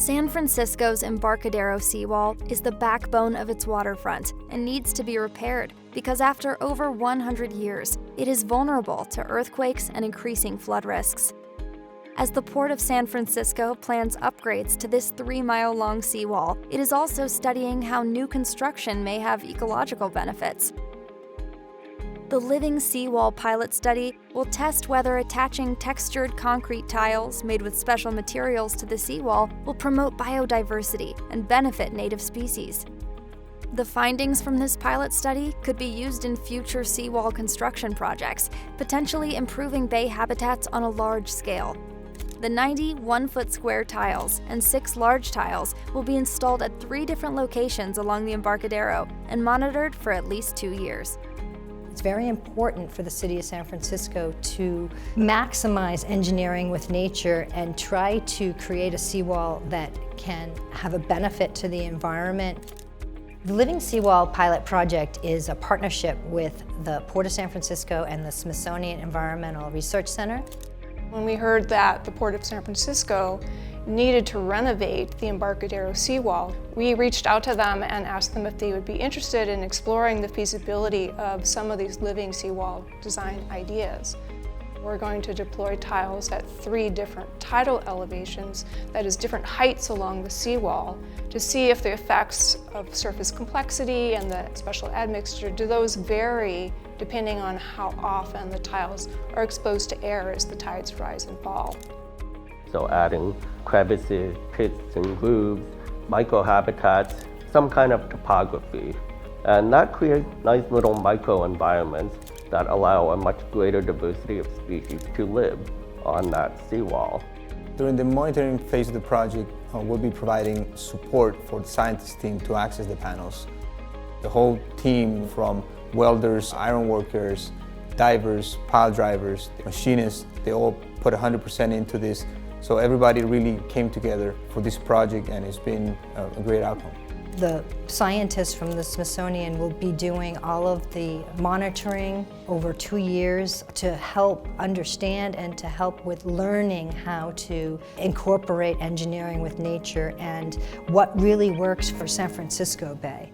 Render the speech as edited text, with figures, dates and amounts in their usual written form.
San Francisco's Embarcadero Seawall is the backbone of its waterfront and needs to be repaired because after over 100 years, it is vulnerable to earthquakes and increasing flood risks. As the Port of San Francisco plans upgrades to this 3-mile-long seawall, it is also studying how new construction may have ecological benefits. The Living Seawall pilot study will test whether attaching textured concrete tiles made with special materials to the seawall will promote biodiversity and benefit native species. The findings from this pilot study could be used in future seawall construction projects, potentially improving bay habitats on a large scale. The 90 1-foot square tiles and 6 large tiles will be installed at 3 different locations along the Embarcadero and monitored for at least 2 years. It's very important for the city of San Francisco to maximize engineering with nature and try to create a seawall that can have a benefit to the environment. The Living Seawall pilot project is a partnership with the Port of San Francisco and the Smithsonian Environmental Research Center. When we heard that the Port of San Francisco needed to renovate the Embarcadero seawall, we reached out to them and asked them if they would be interested in exploring the feasibility of some of these living seawall design ideas. We're going to deploy tiles at 3 different tidal elevations, that is different heights along the seawall, to see if the effects of surface complexity and the special admixture, do those vary depending on how often the tiles are exposed to air as the tides rise and fall. So adding crevices, pits and grooves, microhabitats, some kind of topography. And that creates nice little microenvironments that allow a much greater diversity of species to live on that seawall. During the monitoring phase of the project, we'll be providing support for the scientist team to access the panels. The whole team from welders, iron workers, divers, pile drivers, machinists, they all put 100% into this. So everybody really came together for this project and it's been a great outcome. The scientists from the Smithsonian will be doing all of the monitoring over 2 years to help understand and to help with learning how to incorporate engineering with nature and what really works for San Francisco Bay.